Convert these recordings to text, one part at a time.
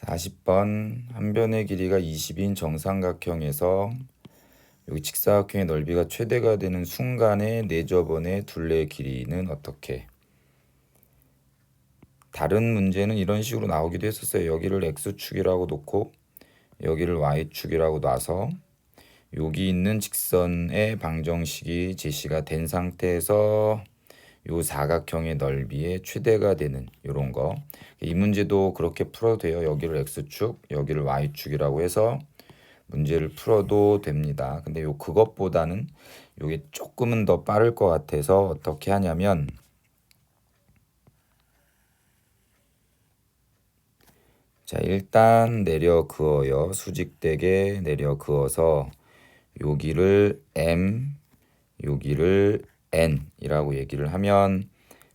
40번 한 변의 길이가 20인 정삼각형에서 여기 직사각형의 넓이가 최대가 되는 순간에 내저번의 둘레의 길이는 어떻게? 다른 문제는 이런 식으로 나오기도 했었어요. 여기를 x축이라고 놓고 여기를 y축이라고 놔서 여기 있는 직선의 방정식이 제시가 된 상태에서 요 사각형의 넓이의 최대가 되는 이런 거. 이 문제도 그렇게 풀어도 돼요. 여기를 x축, 여기를 y축이라고 해서 문제를 풀어도 됩니다. 근데 요 그것보다는 요게 조금은 더 빠를 것 같아서 어떻게 하냐면 자, 일단 내려 그어요. 수직되게 내려 그어서 여기를 m, 여기를 n이라고 얘기를 하면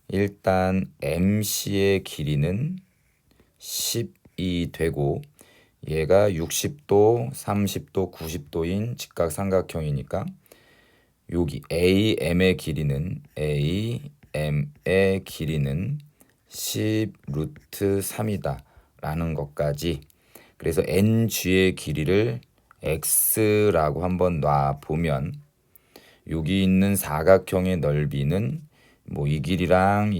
일단 MC의 길이는 10이 되고 얘가 60도, 30도, 90도인 직각삼각형이니까 여기 AM의 길이는 10 루트 3이다 라는 것까지. 그래서 NG의 길이를 X라고 한번 놔보면 여기 있는 사각형의 넓이는 뭐 이 길이랑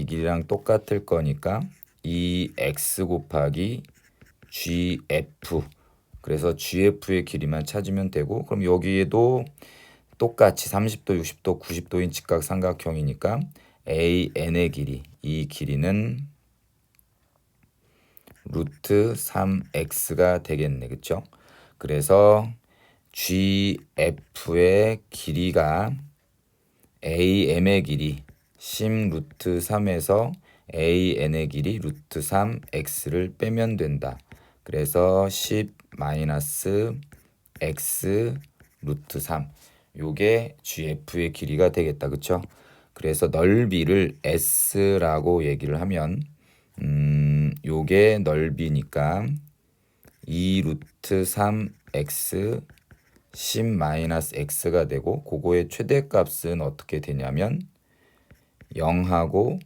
똑같을 거니까 이 x 곱하기 GF, 그래서 GF의 길이만 찾으면 되고, 그럼 여기에도 똑같이 30도, 60도, 90도인 직각삼각형이니까 AN의 길이, 이 길이는 루트 3x가 되겠네, 그쵸? 그래서 GF의 길이가 AM의 길이 10 루트 3에서 AN의 길이 루트 3x를 빼면 된다. 그래서 10 마이너스 x 루트 3, 요게 GF의 길이가 되겠다. 그쵸? 그래서 넓이를 S라고 얘기를 하면 요게 넓이니까 2 루트 3x 10 마이너스 x가 되고, 그거의 최대값은 어떻게 되냐면 0하고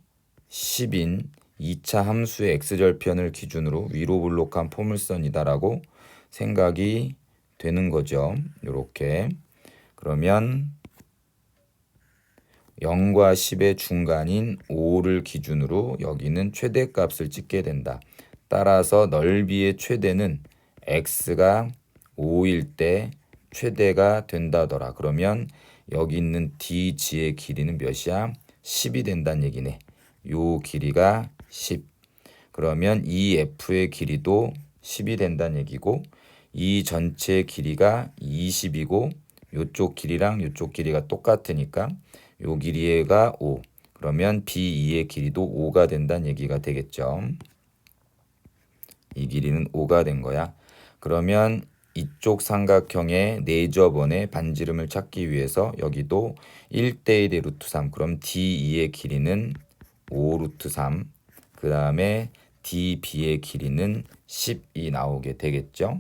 10인 2차 함수의 x절편을 기준으로 위로 볼록한 포물선이다라고 생각이 되는 거죠. 요렇게. 그러면 0과 10의 중간인 5를 기준으로 여기는 최대값을 찍게 된다. 따라서 넓이의 최대는 x가 5일 때 최대가 된다더라. 그러면 여기 있는 DG의 길이는 몇이야? 10이 된다는 얘기네. 요 길이가 10. 그러면 이 F의 길이도 10이 된다는 얘기고, 이 전체 길이가 20이고 요쪽 길이랑 요쪽 길이가 똑같으니까 요 길이가 5. 그러면 B2의 길이도 5가 된다는 얘기가 되겠죠. 이 길이는 5가 된 거야. 그러면 이쪽 삼각형의 내저번의 반지름을 찾기 위해서 여기도 1대1의 루트 3. 그럼 D2의 길이는 5 루트 3. 그 다음에 DB의 길이는 10이 나오게 되겠죠.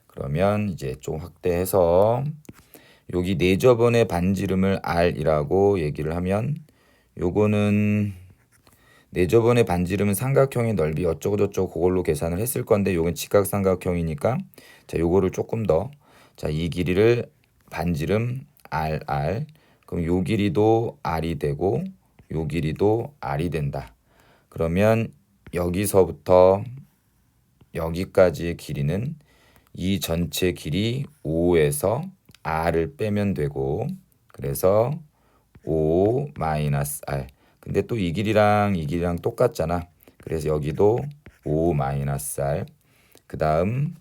그러면 이제 좀 확대해서 여기 내저번의 반지름을 R이라고 얘기를 하면 요거는 내저번의 반지름은 삼각형의 넓이 어쩌고저쩌고 그걸로 계산을 했을 건데, 요건 직각삼각형이니까 자, 요거를 조금 더, 자, 이 길이를 반지름 R. 그럼 요 길이도 R이 되고 요 길이도 R이 된다. 그러면 여기서부터 여기까지의 길이는 이 전체 길이 5에서 R을 빼면 되고, 그래서 5 마이너스 R. 근데 또 이 길이랑 똑같잖아. 그래서 여기도 5 마이너스 R. 그 다음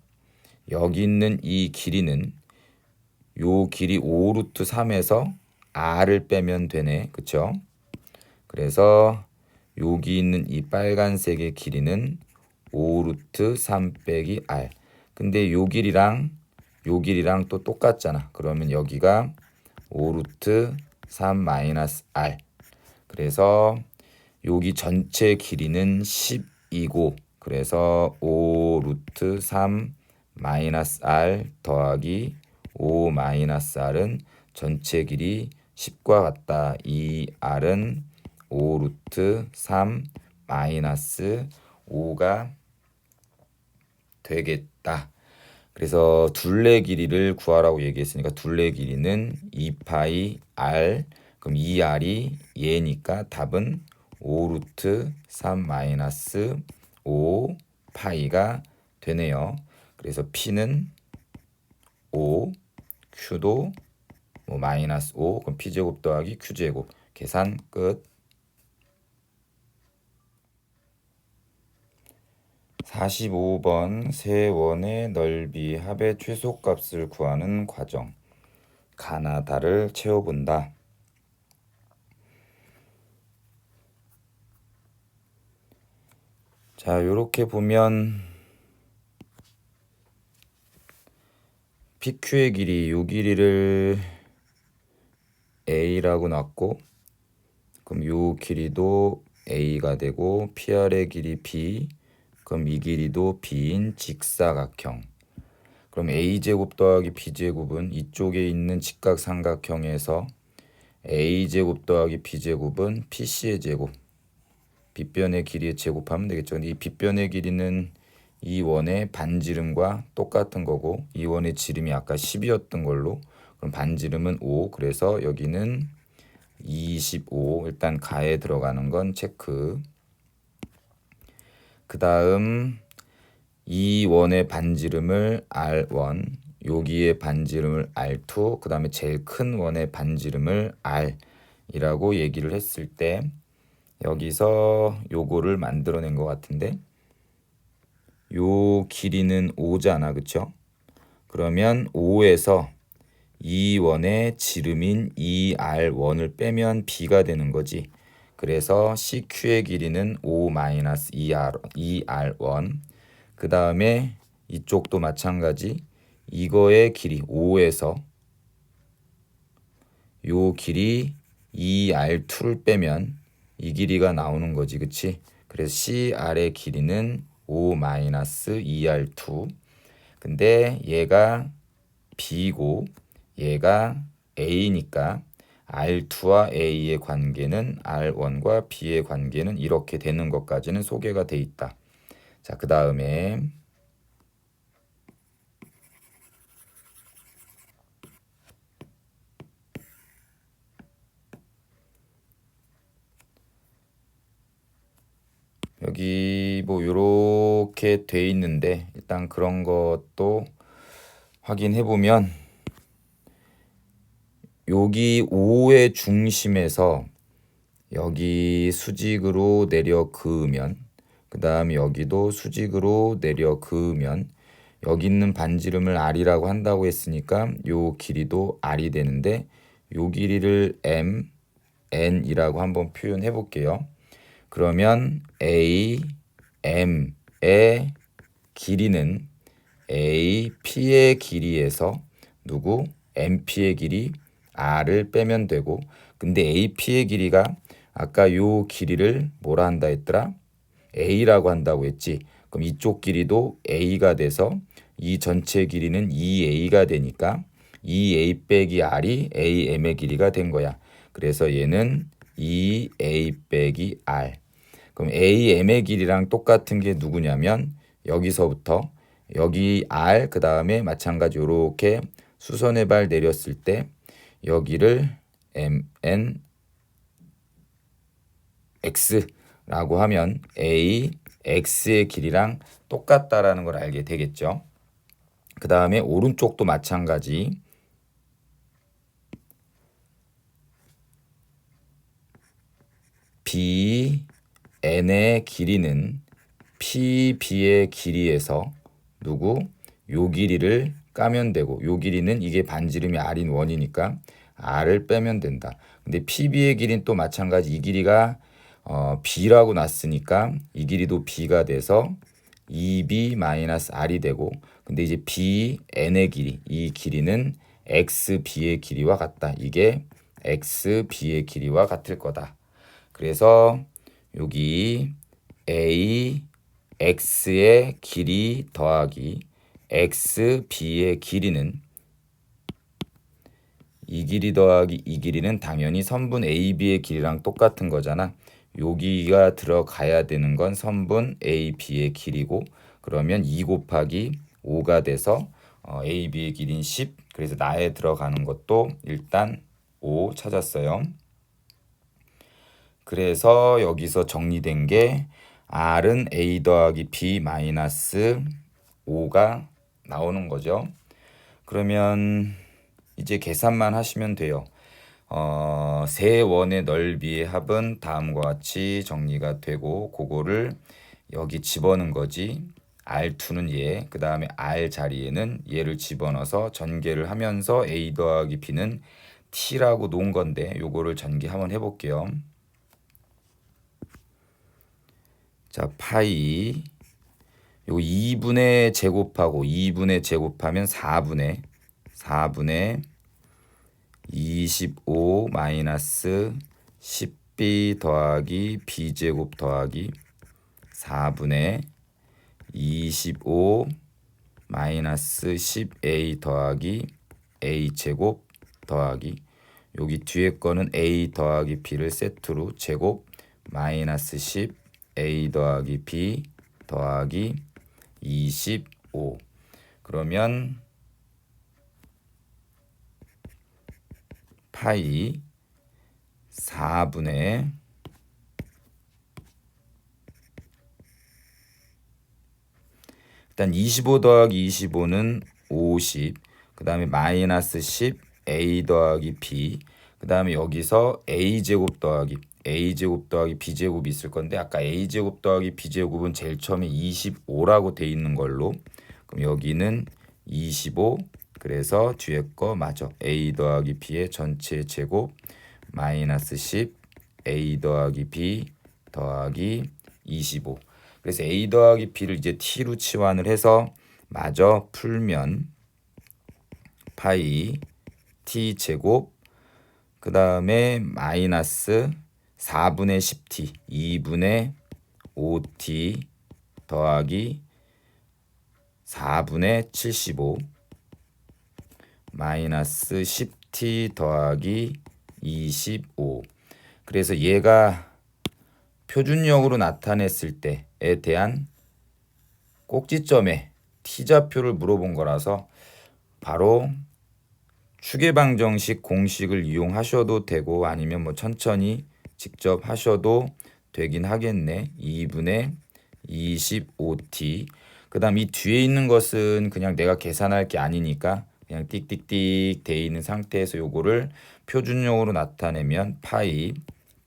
여기 있는 이 길이는 요 길이 5 루트 3에서 R을 빼면 되네. 그쵸? 그래서 여기 있는 이 빨간색의 길이는 5 루트 3 빼기 R. 근데 요 길이랑 또 똑같잖아. 그러면 여기가 5 루트 3 마이너스 R. 그래서 여기 전체 길이는 10이고, 그래서 5 루트 3 마이너스 R 더하기 5 마이너스 R은 전체 길이 10과 같다. 이 R은 5 루트 3 마이너스 5가 되겠다. 그래서 둘레 길이를 구하라고 얘기했으니까 둘레 길이는 2파이 r, 그럼 2r이 얘니까 답은 5루트 3 마이너스 5 파이가 되네요. 그래서 P는 5, Q도 뭐 마이너스 5, 그럼 P제곱 더하기 Q제곱. 계산 끝. 45번 세 원의 넓이 합의 최소값을 구하는 과정. 가나다를 채워본다. 자, 요렇게 보면 PQ의 길이, 요 길이를 A라고 놨고, 그럼 요 길이도 A가 되고, PR의 길이 B, 그럼 이 길이도 B인 직사각형. 그럼 A제곱 더하기 B제곱은 이쪽에 있는 직각삼각형에서 A제곱 더하기 B제곱은 PC의 제곱, 빗변의 길이의 제곱하면 되겠죠. 근데 이 빗변의 길이는 이 원의 반지름과 똑같은 거고, 이 원의 지름이 아까 10이었던 걸로, 그럼 반지름은 5, 그래서 여기는 25. 일단 가에 들어가는 건 체크. 그 다음 이 원의 반지름을 R1, 여기의 반지름을 R2, 그 다음에 제일 큰 원의 반지름을 R이라고 얘기를 했을 때, 여기서 요거를 만들어낸 것 같은데, 요 길이는 5잖아, 그쵸? 그러면 5에서 이 원의 지름인 2R1을 빼면 B가 되는 거지. 그래서 CQ의 길이는 5-2R1. 그 다음에 이쪽도 마찬가지. 이거의 길이 5에서 요 길이 2R2를 빼면 이 길이가 나오는 거지, 그치? 그래서 CR의 길이는 5-2R2. 근데 얘가 B고 얘가 A니까 R2와 A의 관계는 R1과 B의 관계는 이렇게 되는 것까지는 소개가 돼 있다. 자, 그 다음에 여기 뭐 요렇게 돼 있는데, 일단 그런 것도 확인해 보면, 여기 5의 중심에서 여기 수직으로 내려 그으면, 그 다음 여기도 수직으로 내려 그으면, 여기 있는 반지름을 R이라고 한다고 했으니까 요 길이도 R이 되는데, 요 길이를 M, N이라고 한번 표현해 볼게요. 그러면 A, M의 길이는 A, P의 길이에서 누구? MP의 길이 R을 빼면 되고, 근데 AP의 길이가 아까 요 길이를 뭐라 한다 했더라? A라고 한다고 했지. 그럼 이쪽 길이도 A가 돼서 이 전체 길이는 2A가 되니까 2A 빼기 R이 AM의 길이가 된 거야. 그래서 얘는 2A 빼기 R. 그럼 AM의 길이랑 똑같은 게 누구냐면, 여기서부터 여기 R, 그 다음에 마찬가지 요렇게 수선의 발 내렸을 때 여기를 MN X라고 하면 A, X의 길이랑 똑같다라는 걸 알게 되겠죠. 그 다음에 오른쪽도 마찬가지. B, N의 길이는 PB의 길이에서 누구? 요 길이를 까면 되고, 요 길이는 이게 반지름이 R인 원이니까 R을 빼면 된다. 근데 PB의 길이는 또 마찬가지. 이 길이가 B라고 놨으니까 이 길이도 B가 돼서 2B-R이 되고, 근데 이제 BN의 길이, 이 길이는 XB의 길이와 같다. 이게 XB의 길이와 같을 거다. 그래서 여기 A, X의 길이 더하기 XB의 길이는, 이 길이 더하기 이 길이는 당연히 선분 AB의 길이랑 똑같은 거잖아. 여기가 들어가야 되는 건 선분 A, B의 길이고 그러면 2 곱하기 5가 돼서 A, B의 길이는 10. 그래서 나에 들어가는 것도 일단 5 찾았어요. 그래서 여기서 정리된 게 R은 A 더하기 B 마이너스 5가 나오는 거죠. 그러면 이제 계산만 하시면 돼요. 세 원의 넓이의 합은 다음과 같이 정리가 되고 그거를 여기 집어넣은 거지. R2는 얘, 그 다음에 R 자리에는 얘를 집어넣어서 전개를 하면서 A 더하기 B는 T라고 놓은 건데 요거를 전개 한번 해볼게요. 자, 파이 요 2분의 제곱하고 2분의 제곱하면 4분의 25 마이너스 10b 더하기 b제곱 더하기 4분의 25 마이너스 10a 더하기 a제곱 더하기 여기 뒤에 거는 a 더하기 b를 세트로 제곱 마이너스 10 a 더하기 b 더하기 25 그러면 파이 4분의 일단 25 더하기 25는 50, 그 다음에 마이너스 10 a 더하기 b, 그 다음에 여기서 a제곱 더하기 b제곱이 있을 건데 아까 a제곱 더하기 b제곱은 제일 처음에 25라고 돼 있는 걸로 그럼 여기는 25 그래서 뒤에 거 맞아. a 더하기 b의 전체 제곱 마이너스 10 a 더하기 b 더하기 25 그래서 a 더하기 b를 이제 t로 치환을 해서 마저 풀면 파이 t 제곱 그 다음에 마이너스 4분의 10t 2분의 5t 더하기 4분의 75 마이너스 10t 더하기 25 그래서 얘가 표준역으로 나타냈을 때에 대한 꼭지점에 t좌표를 물어본 거라서 바로 추계방정식 공식을 이용하셔도 되고 아니면 뭐 천천히 직접 하셔도 되긴 하겠네. 2분의 25t 그 다음 이 뒤에 있는 것은 그냥 내가 계산할 게 아니니까 그냥 띡띡띡 돼 있는 상태에서 요거를 표준용으로 나타내면 파이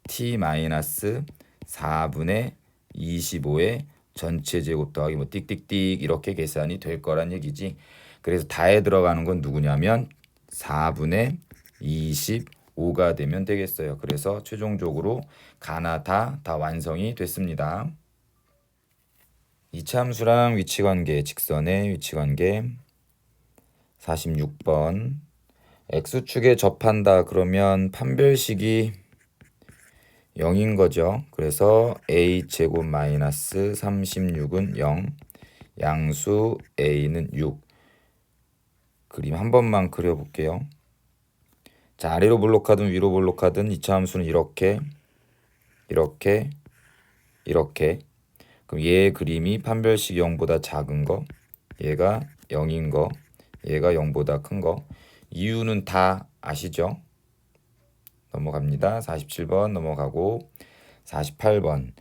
t 마이너스 4분의 25의 전체 제곱 더하기 뭐 띡띡띡 이렇게 계산이 될 거란 얘기지. 그래서 다에 들어가는 건 누구냐면 4분의 25가 되면 되겠어요. 그래서 최종적으로 가나다 다 완성이 됐습니다. 이차함수랑 위치관계, 직선의 위치관계 46번 x축에 접한다 그러면 판별식이 0인 거죠. 그래서 a제곱 마이너스 36은 0 양수 a는 6 그림 한 번만 그려볼게요. 자, 아래로 볼록하든 위로 볼록하든 이차함수는 이렇게 그럼 얘의 그림이 판별식 0보다 작은 거 얘가 0인 거 얘가 0보다 큰 거 이유는 다 아시죠? 넘어갑니다. 47번 넘어가고 48번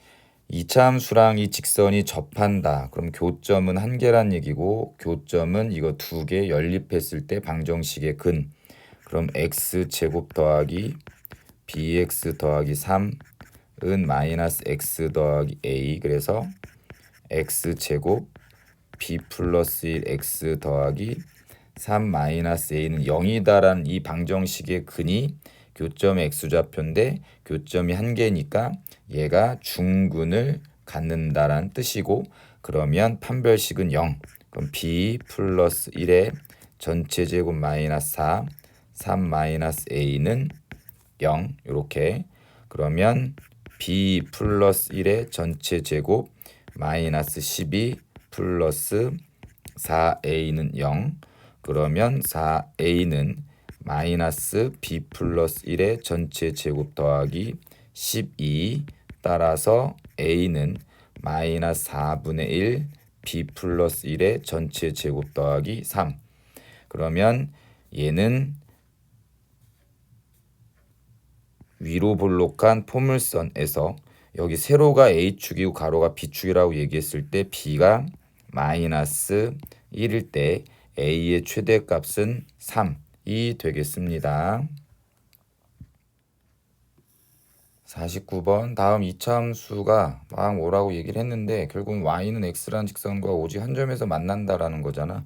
이차함수랑 이 직선이 접한다. 그럼 교점은 한 개란 얘기고 교점은 이거 두 개 연립했을 때 방정식의 근 그럼 x제곱 더하기 bx 더하기 3은 마이너스 x 더하기 a 그래서 x제곱 b 플러스 1 x 더하기 3 마이너스 a는 0이다라는 이 방정식의 근이 교점의 x좌표인데 교점이 한 개니까 얘가 중근을 갖는다라는 뜻이고 그러면 판별식은 0 그럼 b 플러스 1의 전체 제곱 마이너스 4 3 마이너스 a는 0 이렇게 그러면 b 플러스 1의 전체 제곱 마이너스 12 플러스 4a는 0 그러면 4a는 마이너스 b 플러스 1의 전체 제곱 더하기 12 따라서 a는 마이너스 4분의 1 b 플러스 1의 전체 제곱 더하기 3. 그러면 얘는 위로 볼록한 포물선에서 여기 세로가 A축이고 가로가 B축이라고 얘기했을 때 B가 마이너스 1일 때 A의 최대값은 3이 되겠습니다. 49번 다음 이차함수가 막 뭐라고 얘기를 했는데 결국은 y는 x라는 직선과 오직 한 점에서 만난다라는 거잖아.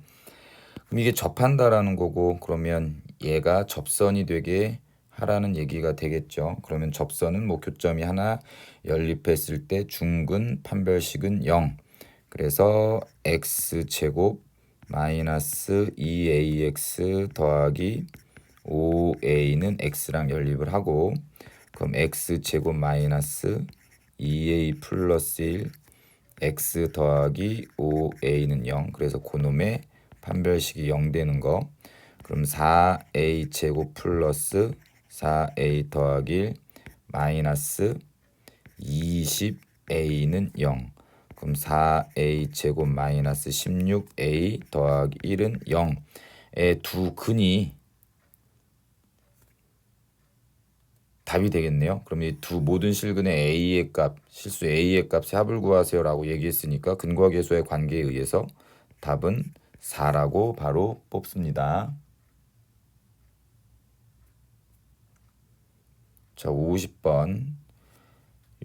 그럼 이게 접한다라는 거고 그러면 얘가 접선이 되게 하라는 얘기가 되겠죠. 그러면 접선은 뭐 교점이 하나 연립했을 때 중근 판별식은 0. 그래서 x제곱 마이너스 2ax 더하기 5a는 x랑 연립을 하고 그럼 x제곱 마이너스 2a 플러스 1 x 더하기 5a는 0. 그래서 그놈의 판별식이 0 되는 거. 그럼 4a 제곱 플러스 4a 더하기 1 마이너스 20a는 0. 그럼 4a 제곱 마이너스 16a 더하기 1은 0의 두 근이 답이 되겠네요. 그럼 이 두 모든 실근의 a의 값, 실수 a의 값의 합을 구하세요라고 얘기했으니까 근과 계수의 관계에 의해서 답은 4라고 바로 뽑습니다. 자, 50번.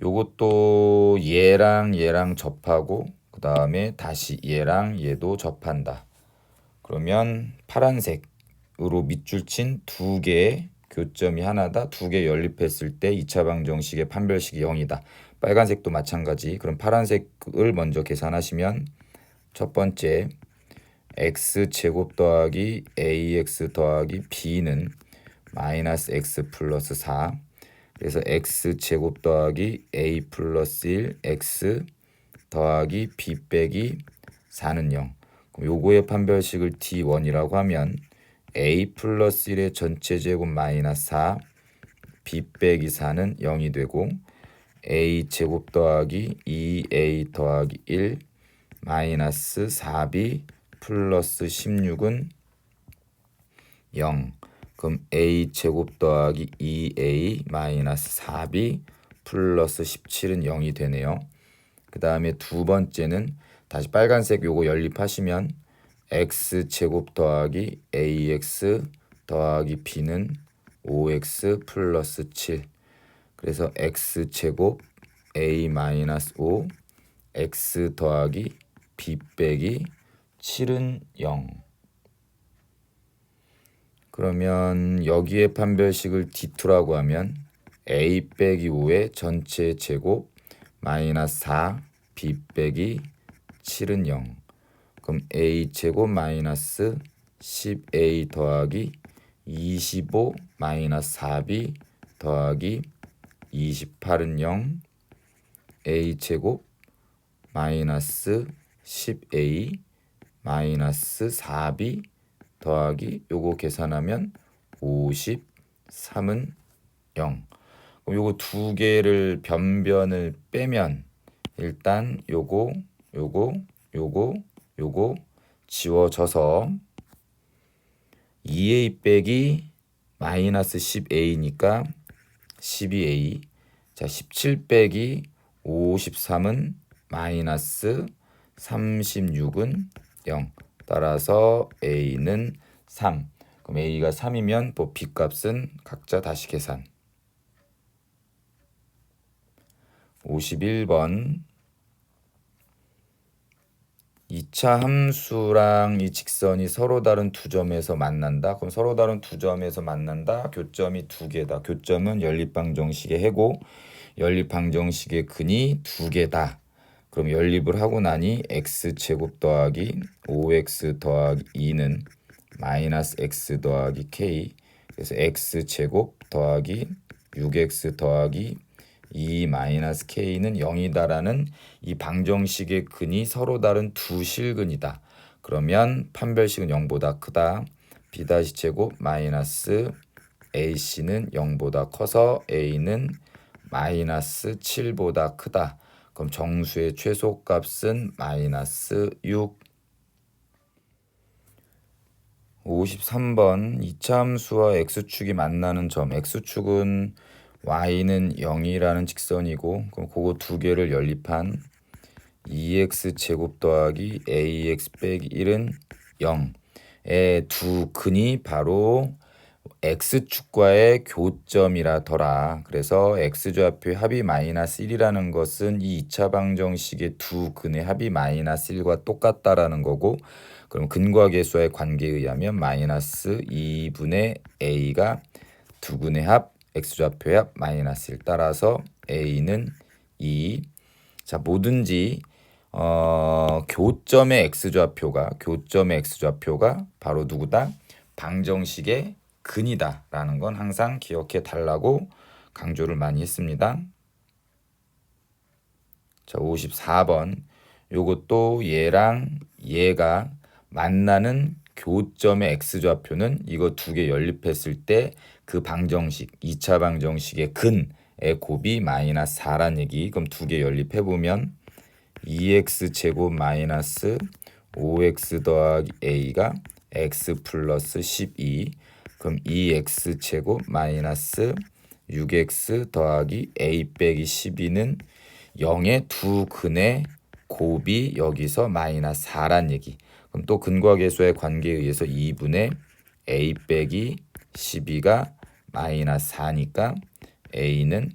요것도 얘랑 접하고 그 다음에 다시 얘랑 얘도 접한다. 그러면 파란색으로 밑줄 친 두 개의 교점이 하나다. 두 개 연립했을 때 2차 방정식의 판별식이 0이다. 빨간색도 마찬가지. 그럼 파란색을 먼저 계산하시면 첫 번째 x제곱 더하기 ax 더하기 b는 마이너스 x 플러스 4. 그래서 x제곱 더하기 a 플러스 1 x 더하기 b 빼기 4는 0. 그럼 요거의 판별식을 t1이라고 하면 a 플러스 1의 전체 제곱 마이너스 4 b 빼기 4는 0이 되고 a 제곱 더하기 2a 더하기 1 마이너스 4b 플러스 16은 0. 그럼 a 제곱 더하기 2a 마이너스 4b 플러스 17은 0이 되네요. 그 다음에 두 번째는 다시 빨간색 요거 연립하시면 x 제곱 더하기 ax 더하기 b는 5x 플러스 7. 그래서 x 제곱 a 마이너스 5 x 더하기 b 빼기 7은 0. 그러면 여기에 판별식을 D2라고 하면 a 빼기 5의 전체 제곱 마이너스 4 b 빼기 7은 0. 그럼 a 제곱 마이너스 10a 더하기 25 마이너스 4b 더하기 28은 0. a 제곱 마이너스 10a 마이너스 4b 더하기 요거 계산하면 53은 0. 그럼 요거 두 개를 변변을 빼면 일단 요거 지워져서 2a 빼기 마이너스 10a니까 12a. 자, 17 빼기 53은 마이너스 36은 0. 따라서 a는 3. 그럼 a가 3이면 뭐 b 값은 각자 다시 계산. 51번 2차 함수랑 이 직선이 서로 다른 두 점에서 만난다. 그럼 서로 다른 두 점에서 만난다. 교점이 두 개다. 교점은 연립방정식의 해고 연립방정식의 근이 두 개다. 그럼 연립을 하고 나니 x제곱 더하기 5x 더하기 2는 마이너스 x 더하기 k. 그래서 x제곱 더하기 6x 더하기 2 마이너스 k는 0이다라는 이 방정식의 근이 서로 다른 두 실근이다. 그러면 판별식은 0보다 크다. b-제곱 마이너스 ac는 0보다 커서 a는 마이너스 7보다 크다. 그럼 정수의 최소값은 마이너스 6. 53번 이차함수와 x축이 만나는 점. x축은 y는 0이라는 직선이고 그럼 그거 두 개를 연립한 2x 제곱 더하기 ax 빼기 1은 0의 두 근이 바로 x축과의 교점이라더라. 그래서 x좌표의 합이 마이너스 1이라는 것은 이 2차 방정식의 두 근의 합이 마이너스 1과 똑같다라는 거고 그럼 근과 계수와의 관계에 의하면 마이너스 2분의 a가 두 근의 합 x좌표의 합 마이너스 1 따라서 a는 2. 자 뭐든지 교점의 x좌표가 바로 누구다? 방정식의 근이다라는 건 항상 기억해 달라고 강조를 많이 했습니다. 자 54번 요것도 얘랑 얘가 만나는 교점의 x좌표는 이거 두 개 연립했을 때 그 방정식 2차 방정식의 근의 곱이 마이너스 4란 얘기. 그럼 두 개 연립해보면 2x 제곱 마이너스 5x 더하기 a가 x 플러스 12. 그럼 2x 제곱 마이너스 6x 더하기 a 빼기 12는 0의 두 근의 곱이 여기서 마이너스 4란 얘기. 그럼 또 근과 계수의 관계에 의해서 2분의 a 빼기 12가 마이너스 4니까 a는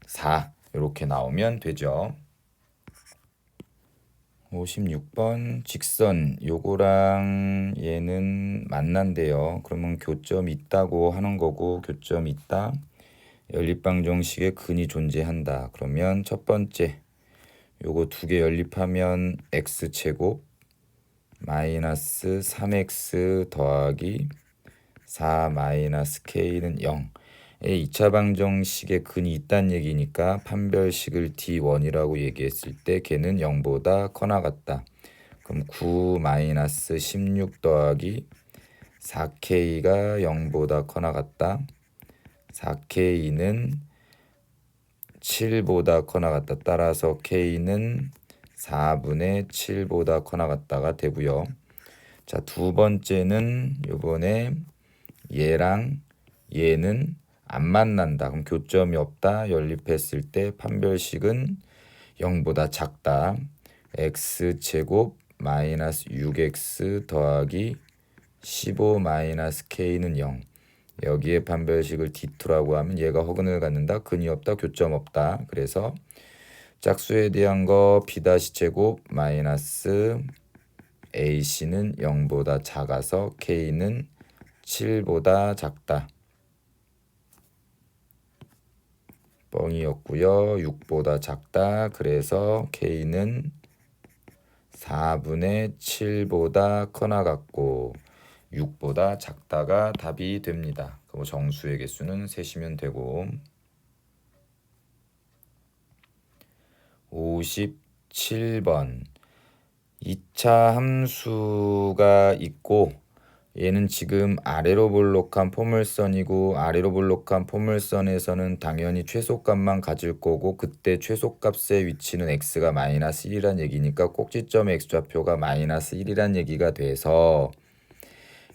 4 이렇게 나오면 되죠. 56번 직선 요거랑 얘는 만난대요. 그러면 교점이 있다고 하는 거고 교점이 있다. 연립방정식에 근이 존재한다. 그러면 첫 번째 요거 두 개 연립하면 x제곱 마이너스 3x 더하기 4 마이너스 k는 0. 2차 방정식에 근이 있다는 얘기니까 판별식을 D1이라고 얘기했을 때 걔는 0보다 커나 같다. 그럼 9 마이너스 16 더하기 4K가 0보다 커나 같다. 4K는 7보다 커나 같다. 따라서 K는 4분의 7보다 커나 같다가 되고요. 자, 두 번째는 요번에 얘랑 얘는 안 만난다. 그럼 교점이 없다. 연립했을 때 판별식은 0보다 작다. x제곱 마이너스 6x 더하기 15 마이너스 k는 0. 여기에 판별식을 D2라고 하면 얘가 허근을 갖는다. 근이 없다. 교점 없다. 그래서 짝수에 대한 거 b-제곱 마이너스 ac는 0보다 작아서 k는 7보다 작다. 뻥이었고요. 6보다 작다. 그래서 K는 4분의 7보다 커나 같고 6보다 작다가 답이 됩니다. 그럼 정수의 개수는 세시면 되고 57번 2차 함수가 있고 얘는 지금 아래로 볼록한 포물선이고 아래로 볼록한 포물선에서는 당연히 최소값만 가질 거고 그때 최소값의 위치는 x가 마이너스 1이란 얘기니까 꼭지점의 x좌표가 마이너스 1이란 얘기가 돼서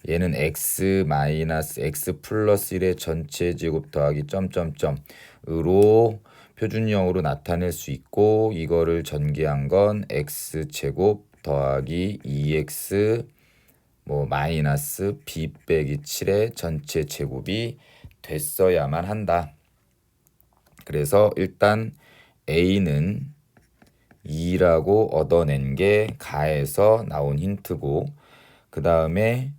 얘는 x 마이너스 x 플러스 1의 전체 제곱 더하기 점점점으로 표준형으로 나타낼 수 있고 이거를 전개한 건 x 제곱 더하기 2x 마이너스 b 빼기 7의 전체 제곱이 됐어야만 한다. 그래서 일단 a는 2라고 얻어낸 게 가에서 나온 힌트고 그 다음에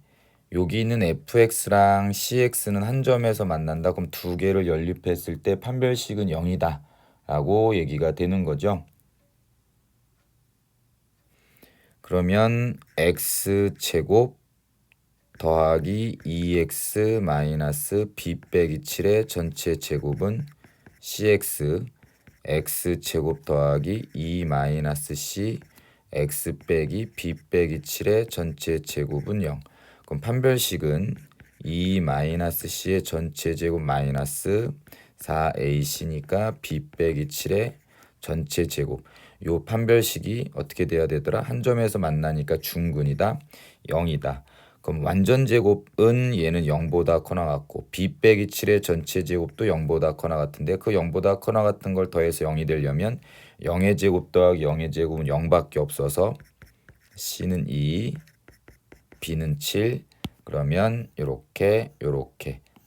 여기 있는 fx랑 cx는 한 점에서 만난다. 그럼 두 개를 연립했을 때 판별식은 0이다 라고 얘기가 되는 거죠. 그러면 x제곱 더하기 2x 마이너스 b 빼기 7의 전체 제곱은 cx x제곱 더하기 2 마이너스 c x 빼기 b 빼기 7의 전체 제곱은 0. 그럼 판별식은 2 마이너스 c의 전체 제곱 마이너스 4ac니까 b 빼기 7의 전체 제곱. 요 판별식이 어떻게 돼야 되더라? 한 점에서 만나니까 중근이다. 0이다. 그럼 완전 제곱은 얘는 0보다 커나 같고 b 빼기 7의 전체 제곱도 0보다 커나 같은데 그 0보다 커나 같은 걸 더해서 0이 되려면 0의 제곱 더하기 0의 제곱은 0밖에 없어서 c는 2, b는 7. 그러면 요렇게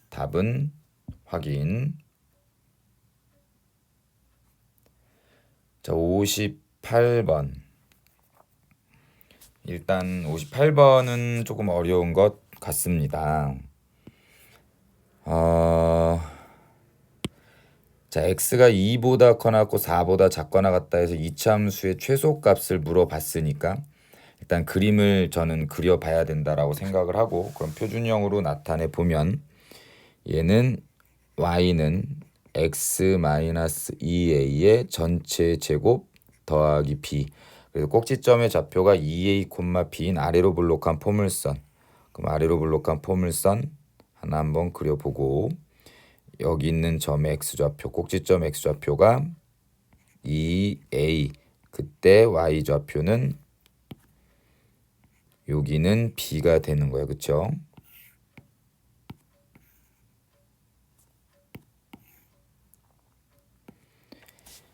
답은 확인. 자, 58번. 일단 58번은 조금 어려운 것 같습니다. 자, x가 2보다 커나 같고 4보다 작거나 같다 해서 이차함수의 최소값을 물어봤으니까 일단 그림을 저는 그려봐야 된다라고 생각을 하고, 그럼 표준형으로 나타내 보면 얘는 y는 x-2a의 전체 제곱 더하기 b. 그래서 꼭지점의 좌표가 2a, b인 아래로 블록한 포물선. 그럼 아래로 블록한 포물선 하나 한번 그려보고, 여기 있는 점의 x좌표, 꼭지점 x좌표가 2a, 그때 y좌표는 여기는 b가 되는 거예요. 그쵸?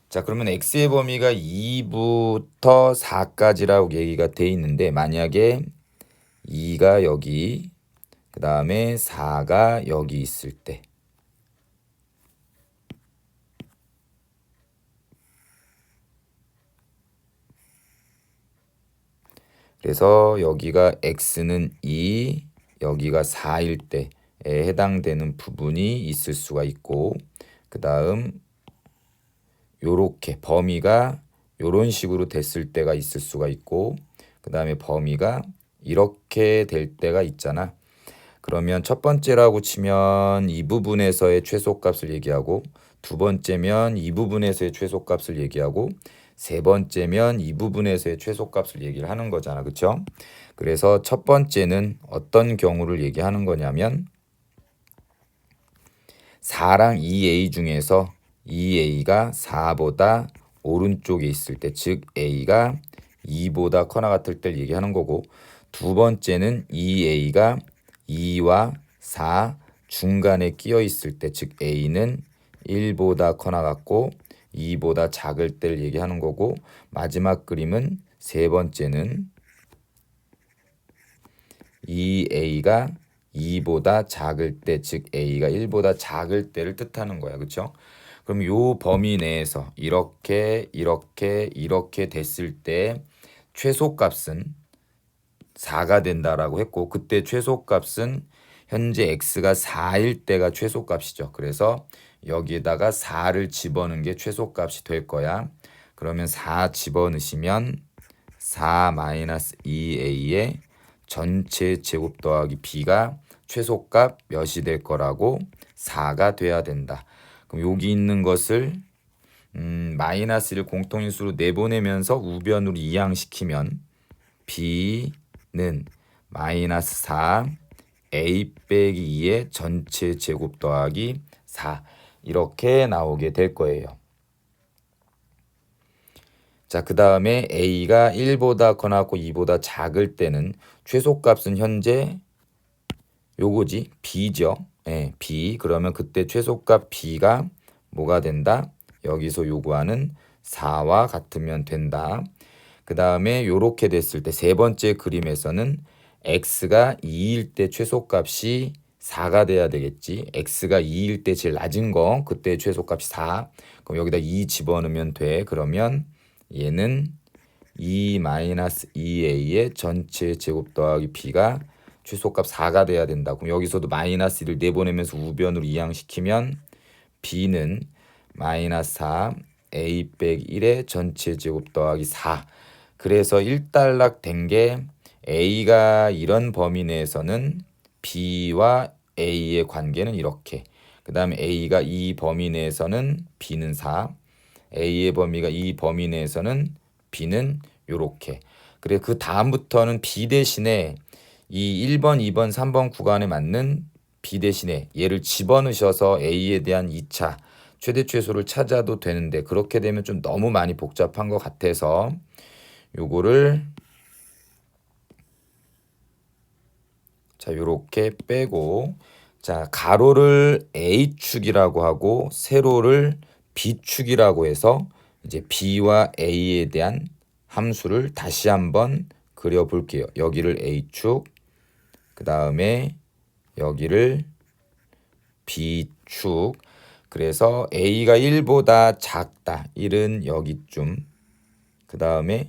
자, 그러면 x의 범위가 2부터 4까지라고 얘기가 돼 있는데, 만약에 2가 여기, 그 다음에 4가 여기 있을 때, 그래서 여기가 x는 2, 여기가 4일 때에 해당되는 부분이 있을 수가 있고, 그 다음 요렇게 범위가 요런 식으로 됐을 때가 있을 수가 있고, 그 다음에 범위가 이렇게 될 때가 있잖아. 그러면 첫 번째라고 치면 이 부분에서의 최소값을 얘기하고, 두 번째면 이 부분에서의 최소값을 얘기하고, 세 번째면 이 부분에서의 최소값을 얘기를 하는 거잖아. 그쵸? 그래서 첫 번째는 어떤 경우를 얘기하는 거냐면 4랑 2a 중에서 2a가 4보다 오른쪽에 있을 때, 즉 a가 2보다 커나 같을 때를 얘기하는 거고, 두 번째는 2a가 2와 4 중간에 끼어 있을 때, 즉 a는 1보다 커나 같고 2보다 작을 때를 얘기하는 거고, 마지막 그림은 세 번째는 2a가 2보다 작을 때, 즉 a가 1보다 작을 때를 뜻하는 거야. 그렇죠? 그럼 요 범위 내에서 이렇게 됐을 때 최소값은 4가 된다라고 했고, 그때 최소값은 현재 x가 4일 때가 최소값이죠. 그래서 여기에다가 4를 집어넣은 게 최소값이 될 거야. 그러면 4 집어넣으시면 4-2a의 전체 제곱 더하기 b가 최소값 몇이 될 거라고, 4가 돼야 된다. 그럼 여기 있는 것을 마이너스를 공통인수로 내보내면서 우변으로 이항시키면 b는 마이너스 4 a 빼기 2의 전체 제곱 더하기 4, 이렇게 나오게 될 거예요. 자, 그 다음에 a가 1보다 커나 같고 2보다 작을 때는 최소값은 현재 요거지, b죠. 예, b. 그러면 그때 최소값 b가 뭐가 된다? 여기서 요구하는 4와 같으면 된다. 그 다음에 요렇게 됐을 때 세 번째 그림에서는 x가 2일 때 최소값이 4가 돼야 되겠지. x가 2일 때 제일 낮은 거, 그때 최소값이 4. 그럼 여기다 2 집어넣으면 돼. 그러면 얘는 2-2a의 전체 제곱 더하기 b가 최소값 4가 돼야 된다. 그럼 여기서도 마이너스 1을 내보내면서 우변으로 이항시키면 b는 마이너스 4 a 빼기 1의 전체 제곱 더하기 4. 그래서 일단락 된 게 a가 이런 범위 내에서는 b와 a의 관계는 이렇게, 그 다음에 a가 이 범위 내에서는 b는 4, a의 범위가 이 범위 내에서는 b는 요렇게. 그래, 그 다음부터는 b 대신에 이 1번, 2번, 3번 구간에 맞는 b 대신에 얘를 집어넣으셔서 a에 대한 2차 최대 최소를 찾아도 되는데 그렇게 되면 좀 너무 많이 복잡한 것 같아서 요거를 자 요렇게 빼고 자 가로를 A축이라고 하고 세로를 B축이라고 해서 이제 B와 A에 대한 함수를 다시 한번 그려 볼게요. 여기를 A축, 그 다음에 여기를 B축. 그래서 A가 1보다 작다. 1은 여기쯤. 그 다음에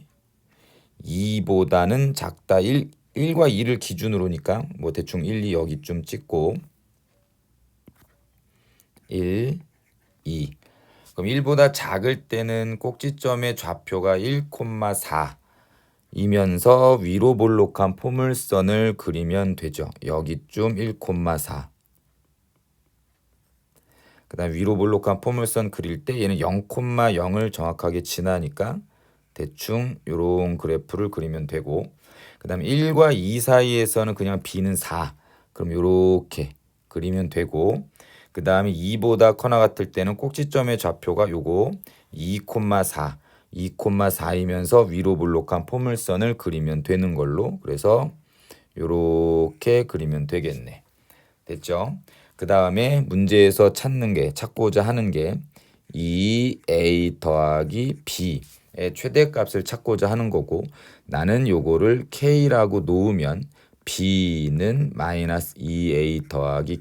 2보다는 작다. 1과 2를 기준으로니까 뭐 대충 1, 2 여기쯤 찍고 1, 2. 그럼 1보다 작을 때는 꼭지점의 좌표가 1,4 이면서 위로 볼록한 포물선을 그리면 되죠. 여기쯤 1,4. 그 다음 위로 볼록한 포물선 그릴 때 얘는 0,0을 정확하게 지나니까 대충 요런 그래프를 그리면 되고 그 다음에 1과 2 사이에서는 그냥 B는 4. 그럼 요렇게 그리면 되고 그 다음에 2보다 커나 같을 때는 꼭지점의 좌표가 요거 2,4 2,4이면서 위로 볼록한 포물선을 그리면 되는 걸로 그래서 요렇게 그리면 되겠네. 됐죠? 그 다음에 문제에서 찾고자 하는 게 2a 더하기 b의 최대값을 찾고자 하는 거고 나는 요거를 k라고 놓으면 b는 마이너스 2a 더하기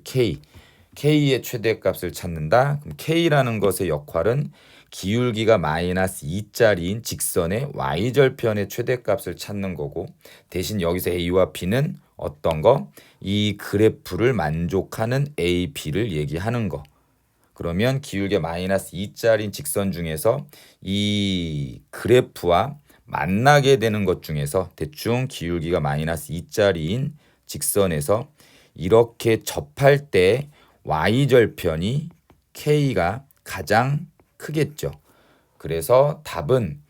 k의 최대값을 찾는다. 그럼 k라는 것의 역할은 기울기가 마이너스 2짜리인 직선의 y절편의 최대값을 찾는 거고 대신 여기서 a와 b는 어떤 거? 이 그래프를 만족하는 a, b를 얘기하는 거. 그러면 기울기 마이너스 2짜리인 직선 중에서 이 그래프와 만나게 되는 것 중에서 대충 기울기가 마이너스 2짜리인 직선에서 이렇게 접할 때 y절편이 k가 가장 크겠죠. 그래서 답은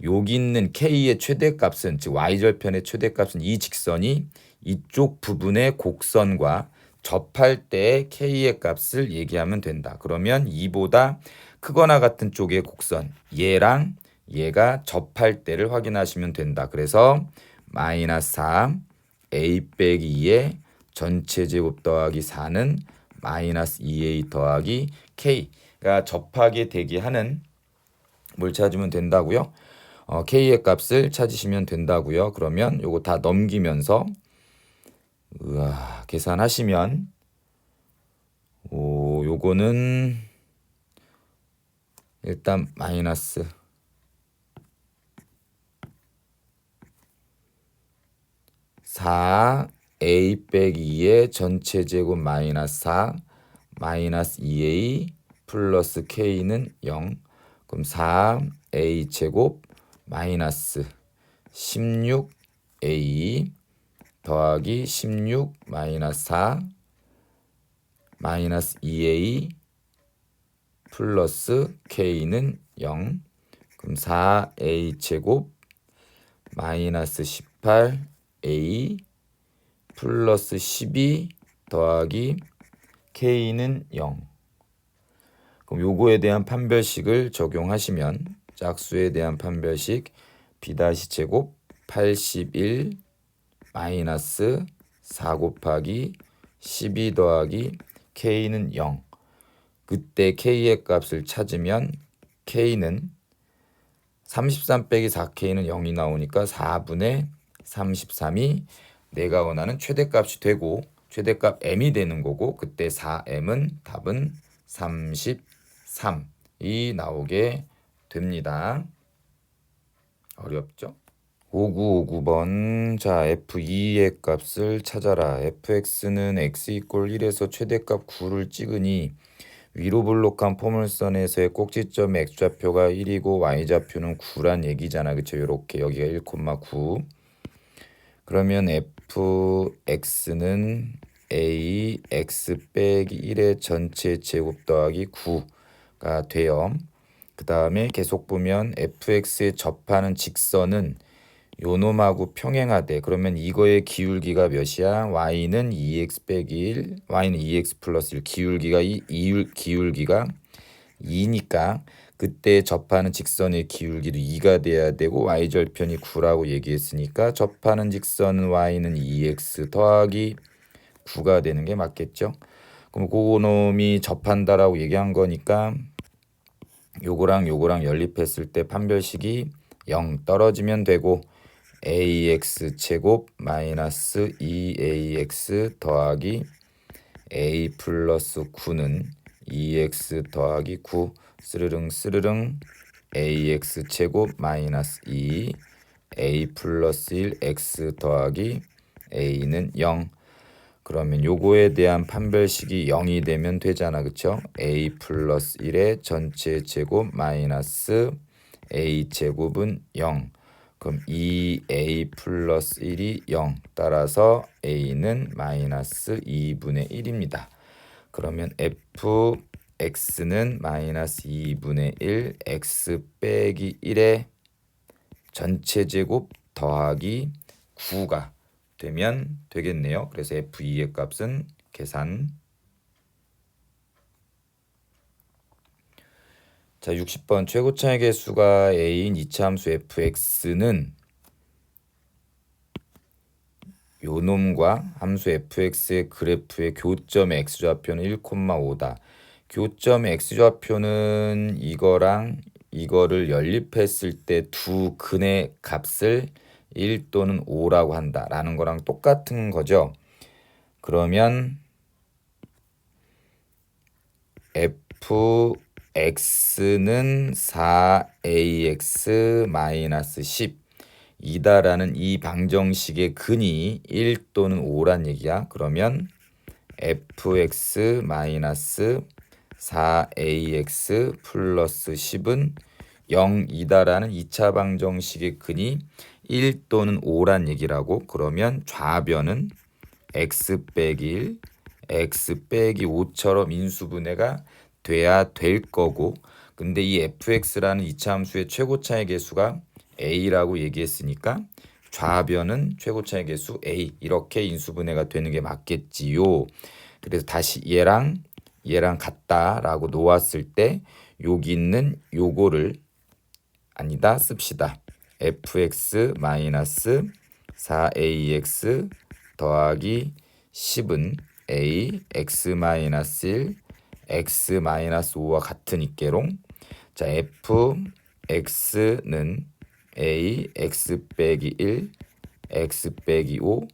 여기 있는 k의 최대값은 즉 y절편의 최대값은 이 직선이 이쪽 부분의 곡선과 접할 때 k의 값을 얘기하면 된다. 그러면 2보다 크거나 같은 쪽의 곡선 얘랑 얘가 접할 때를 확인하시면 된다. 그래서 마이너스 3 a 빼기 2의 전체 제곱 더하기 4는 마이너스 2a 더하기 k가 접하게 되게 하는 뭘 찾으면 된다고요? k의 값을 찾으시면 된다고요. 그러면 요거 다 넘기면서 계산하시면 요거는 일단 마이너스 4a 빼기 2의 전체 제곱 마이너스 4 마이너스 2a 플러스 k는 0. 그럼 4a 제곱 마이너스 16a 더하기 16 마이너스 4 마이너스 2a 플러스 k는 0. 그럼 4a 제곱 마이너스 18a 플러스 12 더하기 k는 0. 그럼 요거에 대한 판별식을 적용하시면 짝수에 대한 판별식 b 제곱 81 마이너스 4 곱하기 12 더하기 k는 0. 그때 k의 값을 찾으면 k는 33 빼기 4k는 0이 나오니까 4분의 33이 내가 원하는 최대값이 되고 최대값 m이 되는 거고 그때 4m은 답은 33이 나오게 됩니다. 어렵죠? 5959번 자 f2의 값을 찾아라. fx는 x 이꼴 1에서 최대값 9를 찍으니 위로 볼록한 포물선에서의 꼭지점 x좌표가 1이고 y좌표는 9란 얘기잖아. 그쵸? 요렇게 여기가 1,9 그러면 fx는 a x 빼기 1의 전체 제곱 더하기 9가 돼요. 그 다음에 계속 보면 fx에 접하는 직선은 요놈하고 평행하대. 그러면 이거의 기울기가 몇이야? y는 2x 빼기 1, y는 2x 플러스 1. 기울기가 2니까 그때 접하는 직선의 기울기도 2가 돼야 되고 y절편이 9라고 얘기했으니까 접하는 직선은 y는 2x 더하기 9가 되는 게 맞겠죠. 그럼 그놈이 접한다라고 얘기한 거니까 요거랑 요거랑 연립했을 때 판별식이 0 떨어지면 되고 ax 제곱 마이너스 2ax 더하기 a 플러스 9는 2x 더하기 9 스르릉 스르릉 ax 제곱 마이너스 2 a 플러스 1 x 더하기 a는 0. 그러면 요거에 대한 판별식이 0이 되면 되잖아. 그쵸? a 플러스 1의 전체 제곱 마이너스 a 제곱은 0. 그럼 2a 플러스 1이 0. 따라서 a는 마이너스 2분의 1입니다. 그러면 fx는 마이너스 2분의 1 x 빼기 1의 전체 제곱 더하기 9가 되면 되겠네요. 그래서 f2의 값은 계산. 자, 60번 최고차의 개수가 a인 이차함수 fx는 요놈과 함수 fx의 그래프의 교점 x좌표는 1,5다. 교점 x좌표는 이거랑 이거를 연립했을 때 두 근의 값을 1 또는 5라고 한다라는 거랑 똑같은 거죠. 그러면 fx는 4ax-10 이다라는 이 방정식의 근이 1 또는 5란 얘기야. 그러면 fx-4ax 플러스 10은 0이다라는 2차 방정식의 근이 1 또는 5란 얘기라고. 그러면 좌변은 x 빼기 1, x 빼기 5처럼 인수분해가 돼야 될 거고, 근데 이 fx라는 이차함수의 최고차의 개수가 a라고 얘기했으니까 좌변은 최고차의 개수 a 이렇게 인수분해가 되는 게 맞겠지요. 그래서 다시 얘랑 같다라고 놓았을 때 여기 있는 요거를 아니다 씁시다. fx 마이너스 4ax 더하기 10은 a x 마이너스 1 x 마이너스 5와 같으니께롱. 자, fx는 a x 빼기 1 x 빼기 5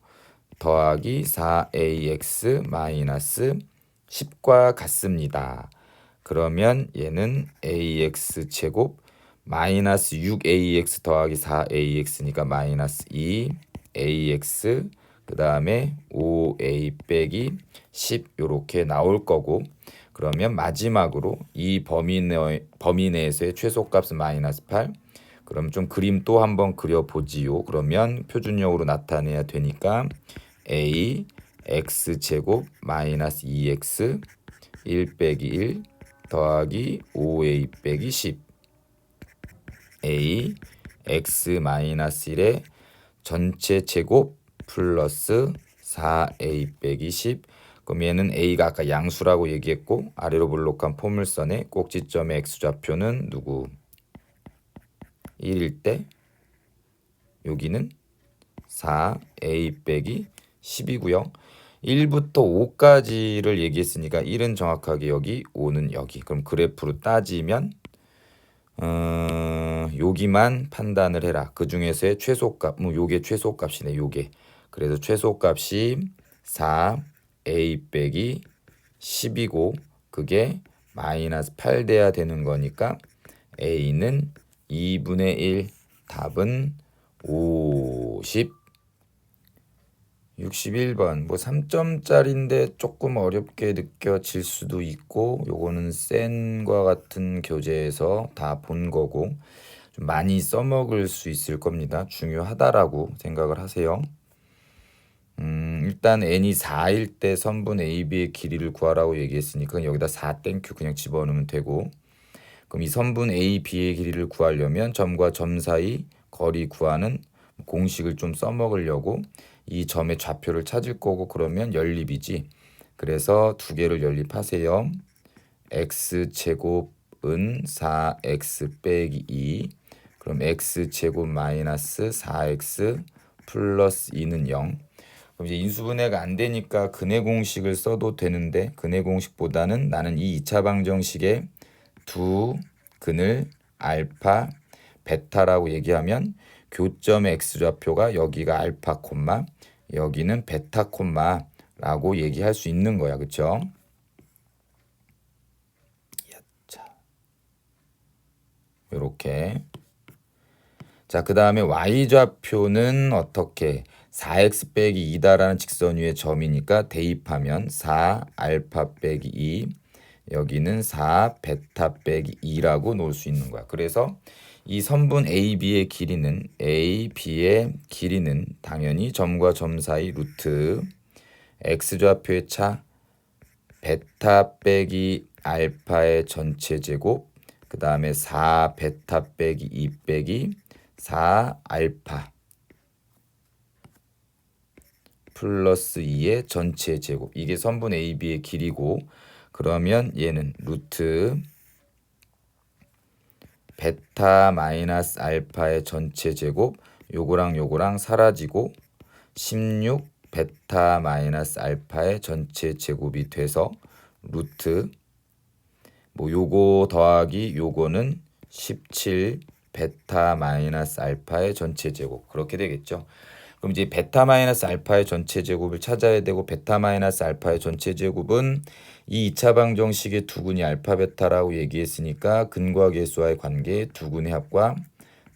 더하기 4ax 마이너스 10과 같습니다. 그러면 얘는 ax 제곱 마이너스 6ax 더하기 4ax니까 마이너스 2ax 그 다음에 5a 빼기 10 요렇게 나올 거고, 그러면 마지막으로 이 범위 내에서의 최소값은 마이너스 8. 그럼 좀 그림 또 한번 그려보지요. 그러면 표준형으로 나타내야 되니까 a x 제곱 마이너스 2x 1 빼기 1 더하기 5a 빼기 10 a x 마이너스 1의 전체 제곱 플러스 4a 빼기 10. 그럼 얘는 a가 아까 양수라고 얘기했고 아래로 볼록한 포물선의 꼭지점의 x좌표는 누구? 1일 때 여기는 4a 빼기 10이고요. 1부터 5까지를 얘기했으니까 1은 정확하게 여기, 5는 여기. 그럼 그래프로 따지면 여기만 판단을 해라. 그 중에서의 최소값, 요게 최소값이네. 요게. 그래서 최소값이 4a 빼기 10이고 그게 마이너스 8 돼야 되는 거니까 a는 2분의 1. 답은 50. 61번 뭐 3점짜리인데 조금 어렵게 느껴질 수도 있고, 요거는 센과 같은 교재에서 다 본 거고 좀 많이 써먹을 수 있을 겁니다. 중요하다라고 생각을 하세요. 일단 n이 4일 때 선분 AB의 길이를 구하라고 얘기했으니까 여기다 4 땡큐 그냥 집어넣으면 되고, 그럼 이 선분 AB의 길이를 구하려면 점과 점 사이 거리 구하는 공식을 좀 써먹으려고 이 점의 좌표를 찾을 거고, 그러면 연립이지. 그래서 두 개를 연립하세요. x제곱 제곱은 4x 빼기 2. 그럼 x제곱 마이너스 4x 플러스 2는 0. 그럼 이제 인수분해가 안 되니까 근해 공식을 써도 되는데 근해 공식보다는 나는 이 2차 방정식의 두 근을 알파, 베타라고 얘기하면 교점의 x좌표가 여기가 알파 콤마 여기는 베타 콤마라고 얘기할 수 있는 거야. 그쵸? 요렇게. 자, 그 다음에 y좌표는 어떻게 4x 빼기 2다라는 직선 위의 점이니까 대입하면 4 알파 빼기 2 여기는 4 베타 빼기 2라고 놓을 수 있는 거야. 그래서 이 선분 AB의 길이는 당연히 점과 점 사이 루트 x좌표의 차 베타 빼기 알파의 전체 제곱 그 다음에 4 베타 빼기 2 빼기 4 알파 플러스 2의 전체 제곱 이게 선분 AB의 길이고 그러면 얘는 루트 베타 마이너스 알파의 전체 제곱 요거랑 사라지고 16 베타 마이너스 알파의 전체 제곱이 돼서 루트 뭐 요거 더하기 요거는 17 베타 마이너스 알파의 전체 제곱 그렇게 되겠죠. 그럼 이제 베타 마이너스 알파의 전체 제곱을 찾아야 되고 베타 마이너스 알파의 전체 제곱은 이 2차 방정식의 두근이 알파 베타라고 얘기했으니까 근과 계수와의 관계 두근의 합과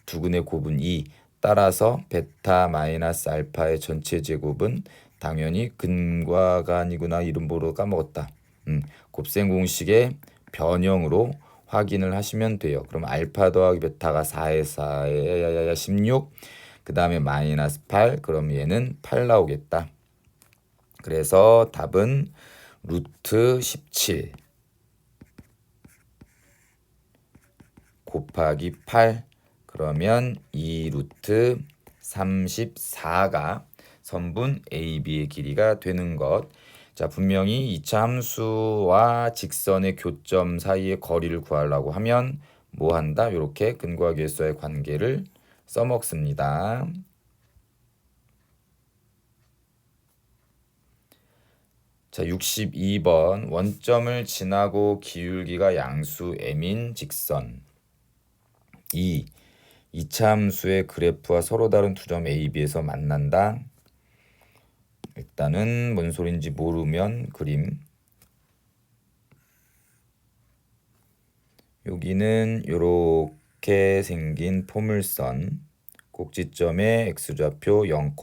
두근의 곱은 2 따라서 베타 마이너스 알파의 전체 제곱은 당연히 근과가 아니구나 이름 보러 까먹었다. 곱셈 공식의 변형으로 확인을 하시면 돼요. 그럼 알파 더하기 베타가 4에 4에 16 그 다음에 마이너스 8 그럼 얘는 8 나오겠다. 그래서 답은 루트 17 곱하기 8 그러면 2 루트 34가 선분 AB의 길이가 되는 것. 자, 분명히 2차 함수와 직선의 교점 사이의 거리를 구하려고 하면 뭐 한다? 이렇게 근과 계수의 관계를 써먹습니다. 자, 62번 원점을 지나고 기울기가 양수 m인 직선 2. 2차 함수의 그래프와 서로 다른 두 점 A, B에서 만난다. 일단은 뭔 소린지 모르면 그림 여기는 요렇게 생긴 포물선 꼭지점의 x좌표 0,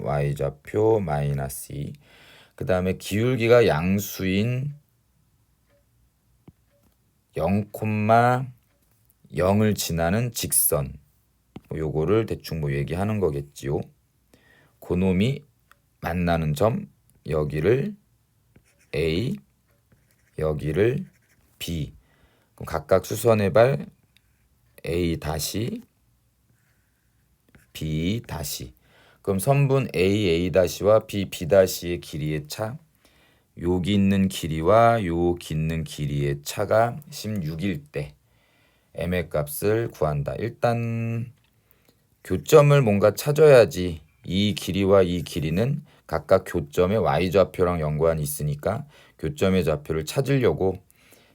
y좌표 마이너스 2 그 다음에 기울기가 양수인 0,0을 지나는 직선 요거를 대충 뭐 얘기하는 거겠지요. 그놈이 만나는 점 여기를 A 여기를 B 그럼 각각 수선의 발 A 다시 B 다시 그럼 선분 A 다시와 B 다시의 길이의 차 여기 있는 길이와 여기 있는 길이의 차가 16일 때 m의 값을 구한다. 일단 교점을 뭔가 찾아야지 이 길이와 이 길이는 각각 교점의 y좌표랑 연관이 있으니까 교점의 좌표를 찾으려고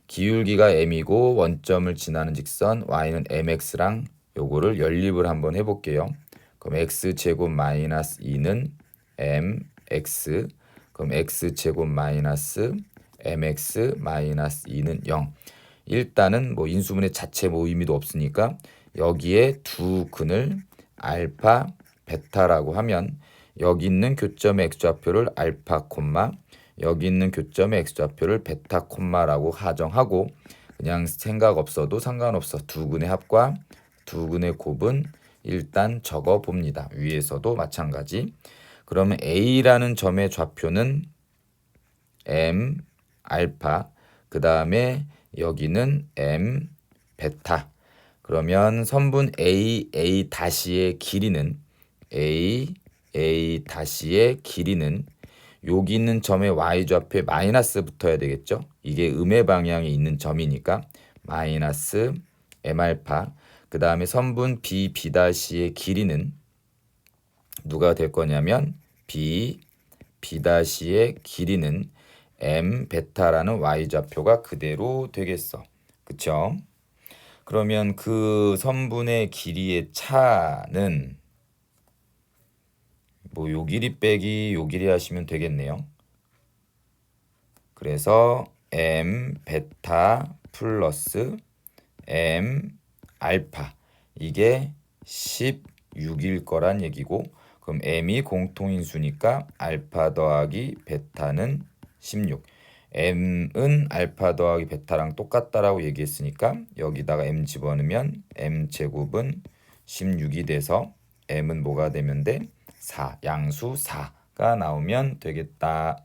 기울기가 m이고 원점을 지나는 직선 y는 mx랑 요거를 연립을 한번 해볼게요. 그럼 x제곱 마이너스 2는 mx 그럼 x제곱 마이너스 mx 마이너스 2는 0 일단은 뭐 인수분해 자체 뭐 의미도 없으니까 여기에 두 근을 알파 베타라고 하면 여기 있는 교점의 x좌표를 알파 콤마 여기 있는 교점의 x좌표를 베타 콤마라고 가정하고 그냥 생각 없어도 상관없어. 두 근의 합과 두 근의 곱은 일단 적어 봅니다. 위에서도 마찬가지. 그러면 A라는 점의 좌표는 M 알파 그 다음에 여기는 M 베타 그러면 선분 A 다시의 길이는 A 다시의 길이는 여기 있는 점의 y좌표에 마이너스 붙어야 되겠죠. 이게 음의 방향에 있는 점이니까 마이너스 m알파. 그 다음에 선분 b, b'의 길이는 누가 될 거냐면 b, b'의 길이는 m 베타라는 y좌표가 그대로 되겠어. 그쵸? 그러면 그 선분의 길이의 차는 뭐 요 길이 빼기 요 길이 하시면 되겠네요. 그래서 m 베타 플러스 m 알파 이게 16일 거란 얘기고, 그럼 m이 공통인수니까 알파 더하기 베타는 16. m은 알파 더하기 베타랑 똑같다라고 얘기했으니까 여기다가 m 집어넣으면 m 제곱은 16이 돼서 m은 뭐가 되면 돼? 4, 양수 4가 나오면 되겠다.